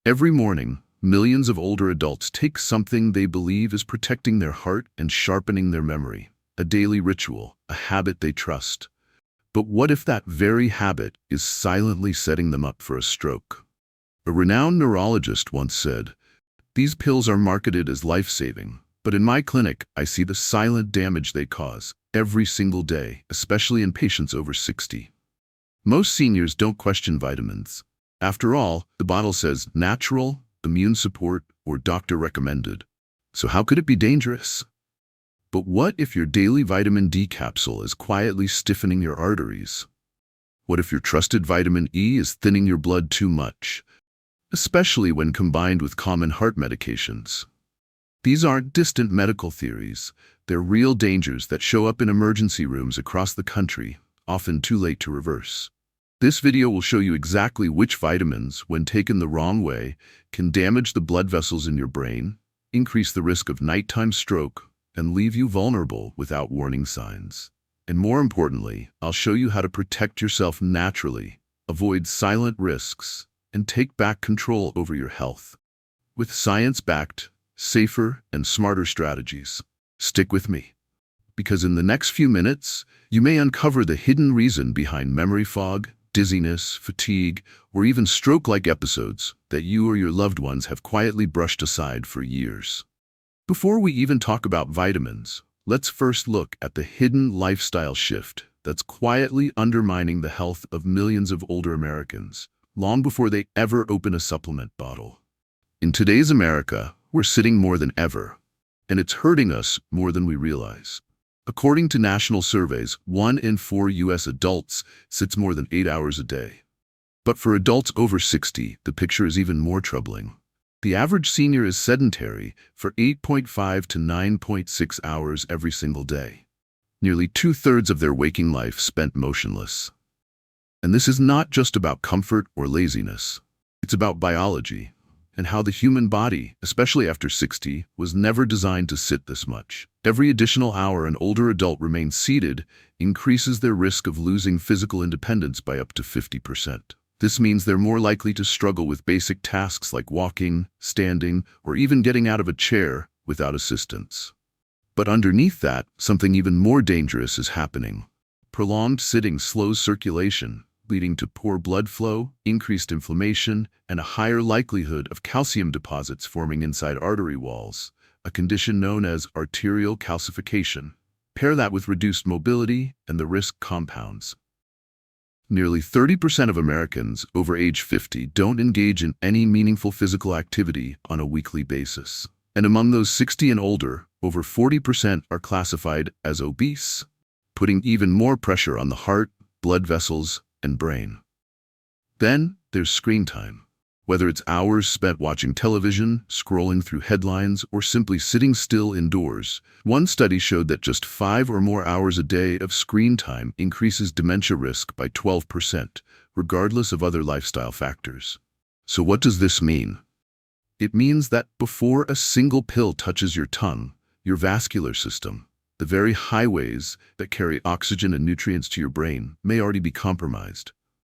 Every morning, millions of older adults take something they believe is protecting their heart and sharpening their memory, a daily ritual, a habit they trust. But what if that very habit is silently setting them up for a stroke? A renowned neurologist once said, "These pills are marketed as life-saving, but in my clinic, I see the silent damage they cause every single day, especially in patients over 60. Most seniors don't question vitamins. After all, the bottle says natural, immune support, or doctor recommended. So how could it be dangerous? But what if your daily vitamin D capsule is quietly stiffening your arteries? What if your trusted vitamin E is thinning your blood too much, especially when combined with common heart medications? These aren't distant medical theories. They're real dangers that show up in emergency rooms across the country, often too late to reverse. This video will show you exactly which vitamins, when taken the wrong way, can damage the blood vessels in your brain, increase the risk of nighttime stroke, and leave you vulnerable without warning signs. And more importantly, I'll show you how to protect yourself naturally, avoid silent risks, and take back control over your health with science-backed, safer, and smarter strategies. Stick with me, because in the next few minutes, you may uncover the hidden reason behind memory fog, dizziness, fatigue, or even stroke-like episodes that you or your loved ones have quietly brushed aside for years. Before we even talk about vitamins, let's first look at the hidden lifestyle shift that's quietly undermining the health of millions of older Americans, long before they ever open a supplement bottle. In today's America, we're sitting more than ever, and it's hurting us more than we realize. According to national surveys, 1 in 4 U.S. adults sits more than 8 hours a day. But for adults over 60, the picture is even more troubling. The average senior is sedentary for 8.5 to 9.6 hours every single day. Nearly 2/3 of their waking life spent motionless. And this is not just about comfort or laziness. It's about biology and how the human body, especially after 60, was never designed to sit this much. Every additional hour an older adult remains seated increases their risk of losing physical independence by up to 50%. This means they're more likely to struggle with basic tasks like walking, standing, or even getting out of a chair without assistance. But underneath that, something even more dangerous is happening. Prolonged sitting slows circulation, leading to poor blood flow, increased inflammation, and a higher likelihood of calcium deposits forming inside artery walls, a condition known as arterial calcification. Pair that with reduced mobility, and the risk compounds. Nearly 30% of Americans over age 50 don't engage in any meaningful physical activity on a weekly basis. And among those 60 and older, over 40% are classified as obese, putting even more pressure on the heart, blood vessels, and brain. Then there's screen time. Whether it's hours spent watching television, scrolling through headlines, or simply sitting still indoors, one study showed that just 5 or more hours a day of screen time increases dementia risk by 12%, regardless of other lifestyle factors. So what does this mean? It means that before a single pill touches your tongue, your vascular system, the very highways that carry oxygen and nutrients to your brain, may already be compromised.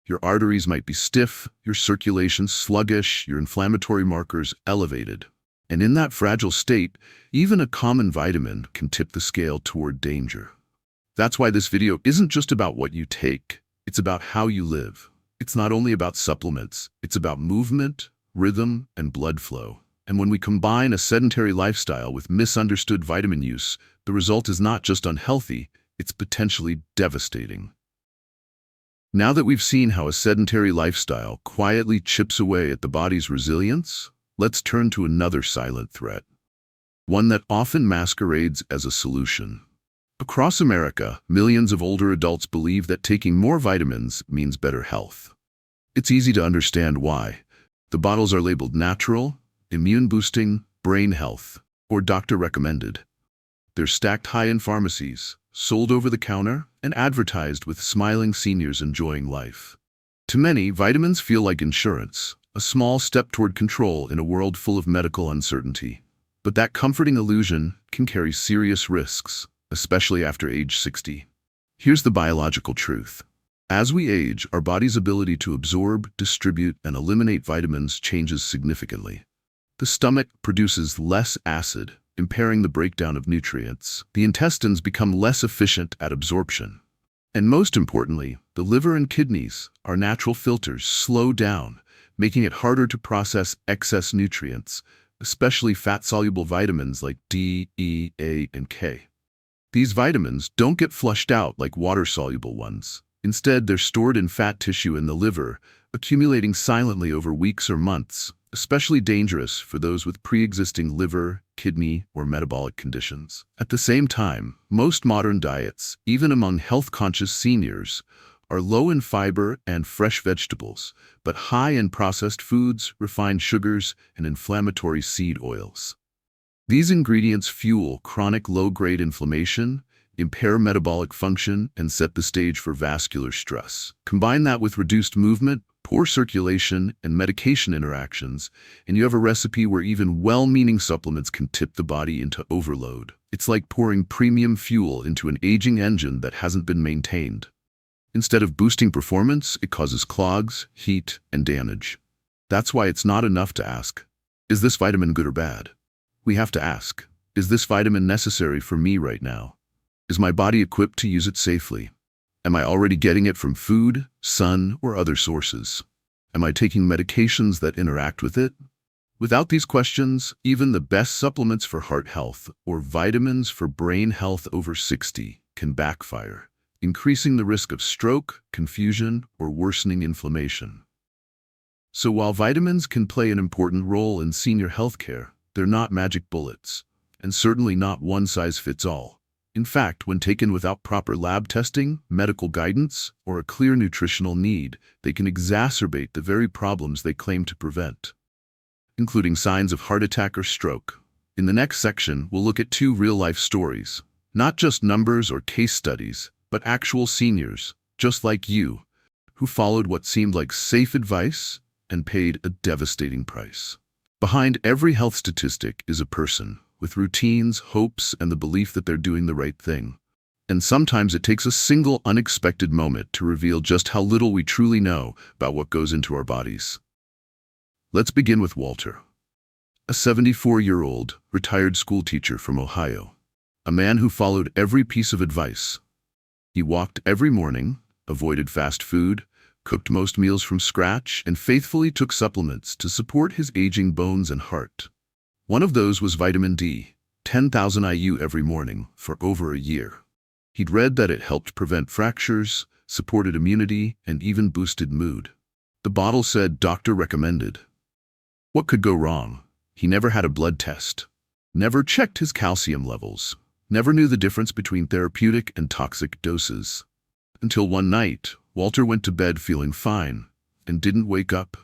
Your arteries might be stiff, your circulation sluggish, your inflammatory markers elevated. And in that fragile state, even a common vitamin can tip the scale toward danger. That's why this video isn't just about what you take, it's about how you live. It's not only about supplements, it's about movement, rhythm, and blood flow. And when we combine a sedentary lifestyle with misunderstood vitamin use, the result is not just unhealthy, it's potentially devastating. Now that we've seen how a sedentary lifestyle quietly chips away at the body's resilience, let's turn to another silent threat, one that often masquerades as a solution. Across America, millions of older adults believe that taking more vitamins means better health. It's easy to understand why. The bottles are labeled natural, immune boosting, brain health, or doctor recommended. They're stacked high in pharmacies, sold over the counter, and advertised with smiling seniors enjoying life. To many, vitamins feel like insurance, a small step toward control in a world full of medical uncertainty. But that comforting illusion can carry serious risks, especially after age 60. Here's the biological truth. As we age, our body's ability to absorb, distribute, and eliminate vitamins changes significantly. The stomach produces less acid, impairing the breakdown of nutrients. The intestines become less efficient at absorption. And most importantly, the liver and kidneys, our natural filters, slow down, making it harder to process excess nutrients, especially fat-soluble vitamins like D, E, A, and K. These vitamins don't get flushed out like water-soluble ones. Instead, they're stored in fat tissue in the liver, accumulating silently over weeks or months, especially dangerous for those with pre-existing liver, kidney, or metabolic conditions. At the same time, most modern diets, even among health-conscious seniors, are low in fiber and fresh vegetables, but high in processed foods, refined sugars, and inflammatory seed oils. These ingredients fuel chronic low-grade inflammation, impair metabolic function, and set the stage for vascular stress. Combine that with reduced movement, poor circulation, and medication interactions, and you have a recipe where even well-meaning supplements can tip the body into overload. It's like pouring premium fuel into an aging engine that hasn't been maintained. Instead of boosting performance, it causes clogs, heat, and damage. That's why it's not enough to ask, is this vitamin good or bad? We have to ask, is this vitamin necessary for me right now? Is my body equipped to use it safely? Am I already getting it from food, sun, or other sources? Am I taking medications that interact with it? Without these questions, even the best supplements for heart health or vitamins for brain health over 60 can backfire, increasing the risk of stroke, confusion, or worsening inflammation. So while vitamins can play an important role in senior healthcare, they're not magic bullets, and certainly not one-size-fits-all. In fact, when taken without proper lab testing, medical guidance, or a clear nutritional need, they can exacerbate the very problems they claim to prevent, including signs of heart attack or stroke. In the next section, we'll look at 2 real-life stories, not just numbers or case studies, but actual seniors, just like you, who followed what seemed like safe advice and paid a devastating price. Behind every health statistic is a person, with routines, hopes, and the belief that they're doing the right thing. And sometimes it takes a single unexpected moment to reveal just how little we truly know about what goes into our bodies. Let's begin with Walter, a 74-year-old retired schoolteacher from Ohio, a man who followed every piece of advice. He walked every morning, avoided fast food, cooked most meals from scratch, and faithfully took supplements to support his aging bones and heart. One of those was vitamin D, 10,000 IU every morning, for over a year. He'd read that it helped prevent fractures, supported immunity, and even boosted mood. The bottle said doctor recommended. What could go wrong? He never had a blood test, never checked his calcium levels, never knew the difference between therapeutic and toxic doses. Until one night, Walter went to bed feeling fine and didn't wake up.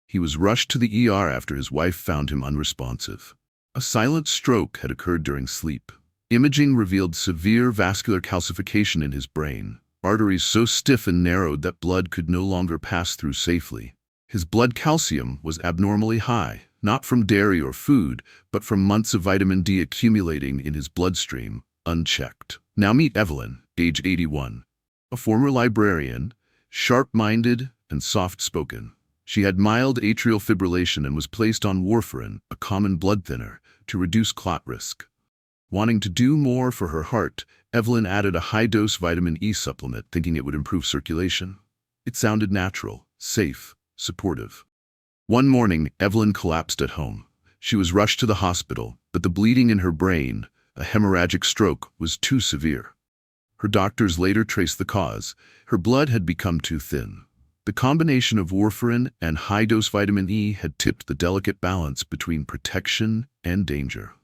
He was rushed to the ER after his wife found him unresponsive. A silent stroke had occurred during sleep. Imaging revealed severe vascular calcification in his brain, arteries so stiff and narrowed that blood could no longer pass through safely. His blood calcium was abnormally high, not from dairy or food, but from months of vitamin D accumulating in his bloodstream, unchecked. Now meet Evelyn, age 81, a former librarian, sharp-minded and soft-spoken. She had mild atrial fibrillation and was placed on warfarin, a common blood thinner, to reduce clot risk. Wanting to do more for her heart, Evelyn added a high-dose vitamin E supplement, thinking it would improve circulation. It sounded natural, safe, supportive. One morning, Evelyn collapsed at home. She was rushed to the hospital, but the bleeding in her brain, a hemorrhagic stroke, was too severe. Her doctors later traced the cause. Her blood had become too thin. The combination of warfarin and high-dose vitamin E had tipped the delicate balance between protection and danger.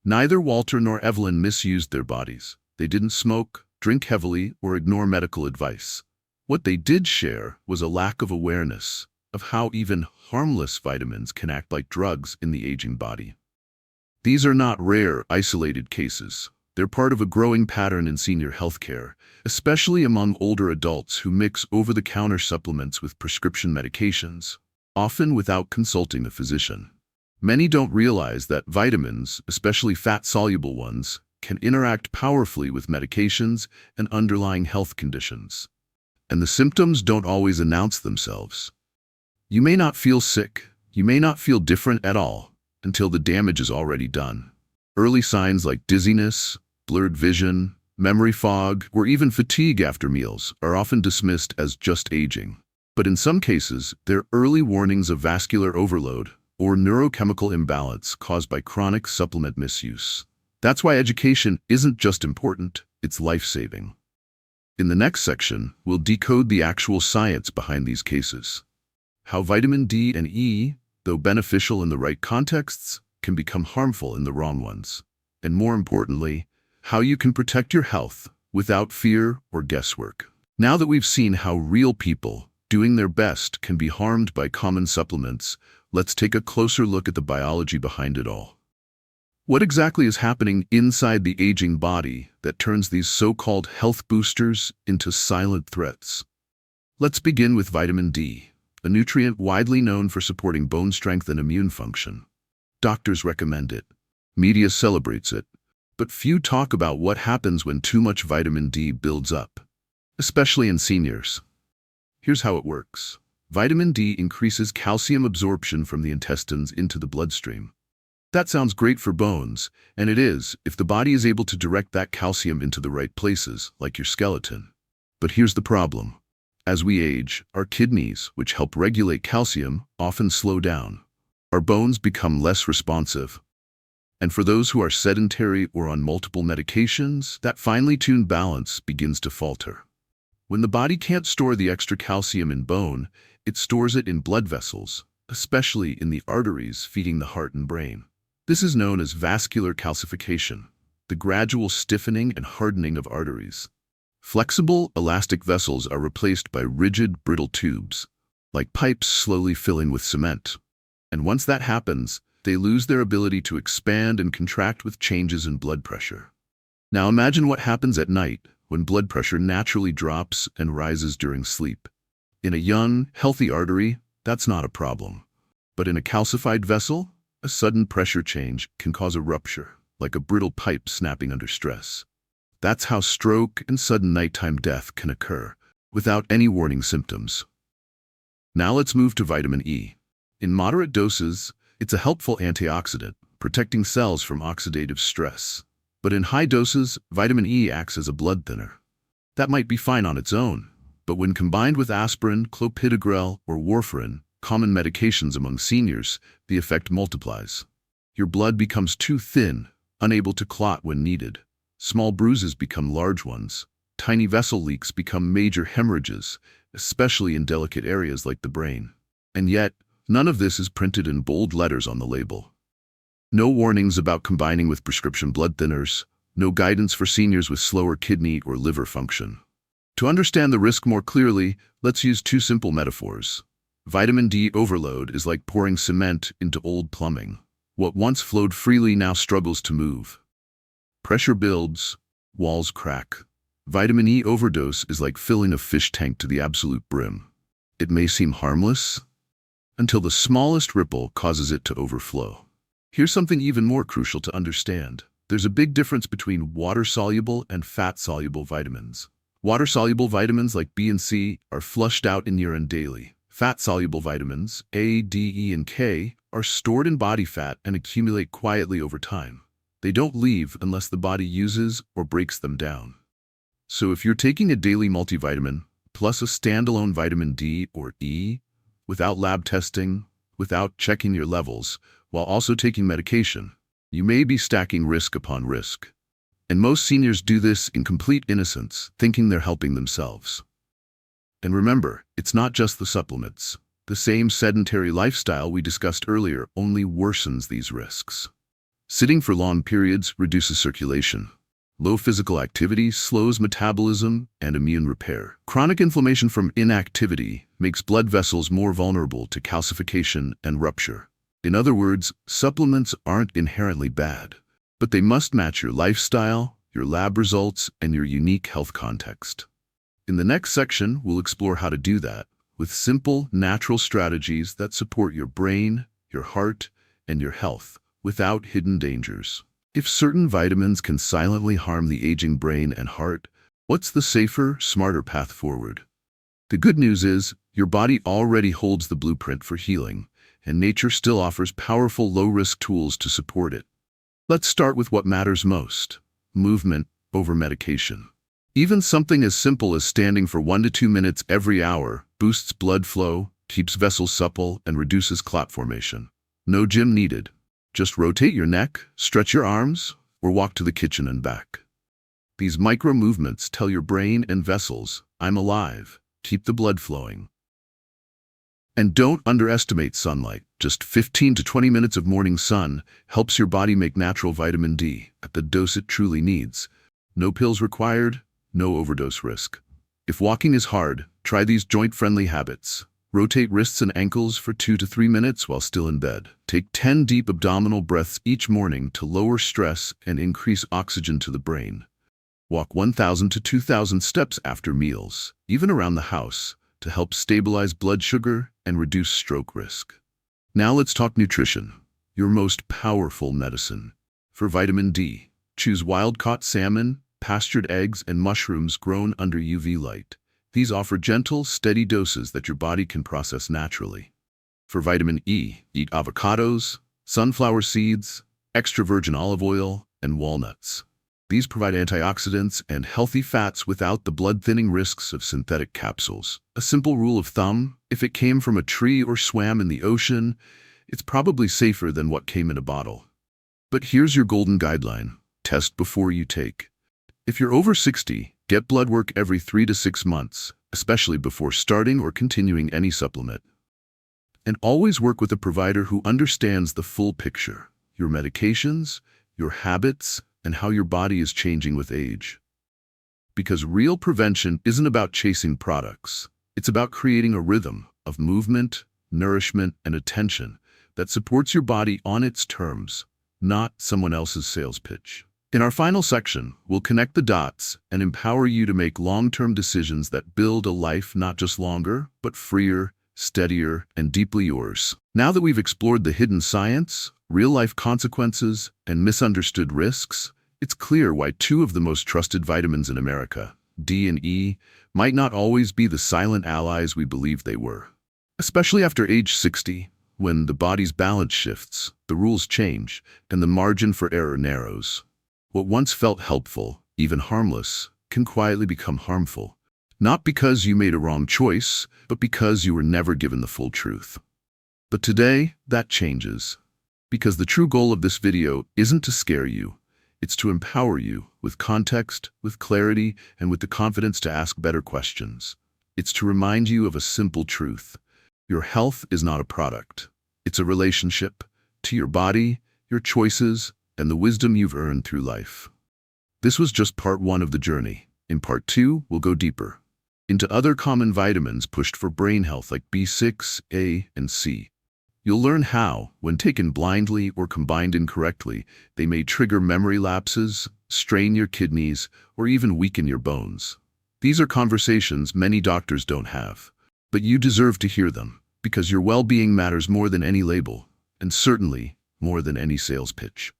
Neither Walter nor Evelyn misused their bodies. They didn't smoke, drink heavily, or ignore medical advice. What they did share was a lack of awareness of how even harmless vitamins can act like drugs in the aging body. These are not rare, isolated cases. They're part of a growing pattern in senior healthcare, especially among older adults who mix over-the-counter supplements with prescription medications, often without consulting a physician. Many don't realize that vitamins, especially fat-soluble ones, can interact powerfully with medications and underlying health conditions. And the symptoms don't always announce themselves. You may not feel sick, you may not feel different at all, until the damage is already done. Early signs like dizziness, blurred vision, memory fog, or even fatigue after meals are often dismissed as just aging. But in some cases, they're early warnings of vascular overload or neurochemical imbalance caused by chronic supplement misuse. That's why education isn't just important, it's life-saving. In the next section, we'll decode the actual science behind these cases. How vitamin D and E, though beneficial in the right contexts, can become harmful in the wrong ones. And more importantly, how you can protect your health without fear or guesswork. Now that we've seen how real people doing their best can be harmed by common supplements, let's take a closer look at the biology behind it all. What exactly is happening inside the aging body that turns these so-called health boosters into silent threats? Let's begin with vitamin D, a nutrient widely known for supporting bone strength and immune function. Doctors recommend it. Media celebrates it. But few talk about what happens when too much vitamin D builds up, especially in seniors. Here's how it works. Vitamin D increases calcium absorption from the intestines into the bloodstream. That sounds great for bones, and it is if the body is able to direct that calcium into the right places, like your skeleton. But here's the problem. As we age, our kidneys, which help regulate calcium, often slow down. Our bones become less responsive. And for those who are sedentary or on multiple medications, that finely tuned balance begins to falter. When the body can't store the extra calcium in bone, it stores it in blood vessels, especially in the arteries feeding the heart and brain. This is known as vascular calcification, the gradual stiffening and hardening of arteries. Flexible, elastic vessels are replaced by rigid, brittle tubes, like pipes slowly filling with cement. And once that happens, they lose their ability to expand and contract with changes in blood pressure. Now imagine what happens at night when blood pressure naturally drops and rises during sleep. In a young, healthy artery, that's not a problem. But in a calcified vessel, a sudden pressure change can cause a rupture, like a brittle pipe snapping under stress. That's how stroke and sudden nighttime death can occur, without any warning symptoms. Now let's move to vitamin E. In moderate doses, it's a helpful antioxidant, protecting cells from oxidative stress. But in high doses, vitamin E acts as a blood thinner. That might be fine on its own, but when combined with aspirin, clopidogrel, or warfarin, common medications among seniors, the effect multiplies. Your blood becomes too thin, unable to clot when needed. Small bruises become large ones. Tiny vessel leaks become major hemorrhages, especially in delicate areas like the brain. And yet, none of this is printed in bold letters on the label. No warnings about combining with prescription blood thinners, no guidance for seniors with slower kidney or liver function. To understand the risk more clearly, let's use two simple metaphors. Vitamin D overload is like pouring cement into old plumbing. What once flowed freely now struggles to move. Pressure builds, walls crack. Vitamin E overdose is like filling a fish tank to the absolute brim. It may seem harmless, until the smallest ripple causes it to overflow. Here's something even more crucial to understand. There's a big difference between water-soluble and fat-soluble vitamins. Water-soluble vitamins like B and C are flushed out in urine daily. Fat-soluble vitamins, A, D, E, and K, are stored in body fat and accumulate quietly over time. They don't leave unless the body uses or breaks them down. So if you're taking a daily multivitamin, plus a standalone vitamin D or E, without lab testing, without checking your levels, while also taking medication, you may be stacking risk upon risk. And most seniors do this in complete innocence, thinking they're helping themselves. And remember, it's not just the supplements. The same sedentary lifestyle we discussed earlier only worsens these risks. Sitting for long periods reduces circulation. Low physical activity slows metabolism and immune repair. Chronic inflammation from inactivity makes blood vessels more vulnerable to calcification and rupture. In other words, supplements aren't inherently bad, but they must match your lifestyle, your lab results, and your unique health context. In the next section, we'll explore how to do that with simple, natural strategies that support your brain, your heart, and your health without hidden dangers. If certain vitamins can silently harm the aging brain and heart, what's the safer, smarter path forward? The good news is, your body already holds the blueprint for healing, and nature still offers powerful low-risk tools to support it. Let's start with what matters most: movement over medication. Even something as simple as standing for 1 to 2 minutes every hour boosts blood flow, keeps vessels supple, and reduces clot formation. No gym needed. Just rotate your neck, stretch your arms, or walk to the kitchen and back. These micro movements tell your brain and vessels, "I'm alive. Keep the blood flowing." And don't underestimate sunlight. Just 15 to 20 minutes of morning sun helps your body make natural vitamin D at the dose it truly needs. No pills required, no overdose risk. If walking is hard, try these joint-friendly habits. Rotate wrists and ankles for 2 to 3 minutes while still in bed. Take 10 deep abdominal breaths each morning to lower stress and increase oxygen to the brain. Walk 1,000 to 2,000 steps after meals, even around the house, to help stabilize blood sugar and reduce stroke risk. Now let's talk nutrition, your most powerful medicine. For vitamin D, choose wild-caught salmon, pastured eggs, and mushrooms grown under UV light. These offer gentle, steady doses that your body can process naturally. For vitamin E, eat avocados, sunflower seeds, extra virgin olive oil, and walnuts. These provide antioxidants and healthy fats without the blood-thinning risks of synthetic capsules. A simple rule of thumb: if it came from a tree or swam in the ocean, it's probably safer than what came in a bottle. But here's your golden guideline: test before you take. If you're over 60, get blood work every 3 to 6 months, especially before starting or continuing any supplement. And always work with a provider who understands the full picture: your medications, your habits, and how your body is changing with age. Because real prevention isn't about chasing products. It's about creating a rhythm of movement, nourishment, and attention that supports your body on its terms, not someone else's sales pitch. In our final section, we'll connect the dots and empower you to make long-term decisions that build a life not just longer, but freer, steadier, and deeply yours. Now that we've explored the hidden science, real-life consequences, and misunderstood risks, it's clear why two of the most trusted vitamins in America, D and E, might not always be the silent allies we believed they were. Especially after age 60, when the body's balance shifts, the rules change, and the margin for error narrows. What once felt helpful, even harmless, can quietly become harmful. Not because you made a wrong choice, but because you were never given the full truth. But today, that changes. Because the true goal of this video isn't to scare you. It's to empower you with context, with clarity, and with the confidence to ask better questions. It's to remind you of a simple truth: your health is not a product. It's a relationship to your body, your choices, and the wisdom you've earned through life. This was just part 1 of the journey. In part 2, we'll go deeper into other common vitamins pushed for brain health like B6, A, and C. You'll learn how, when taken blindly or combined incorrectly, they may trigger memory lapses, strain your kidneys, or even weaken your bones. These are conversations many doctors don't have, but you deserve to hear them, because your well-being matters more than any label, and certainly more than any sales pitch.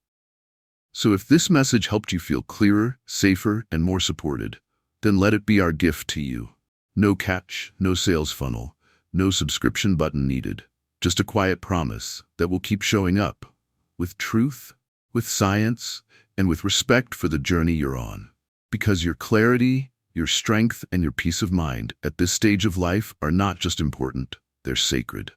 So if this message helped you feel clearer, safer, and more supported, then let it be our gift to you. No catch, no sales funnel, no subscription button needed. Just a quiet promise that will keep showing up, with truth, with science, and with respect for the journey you're on. Because your clarity, your strength, and your peace of mind at this stage of life are not just important, they're sacred.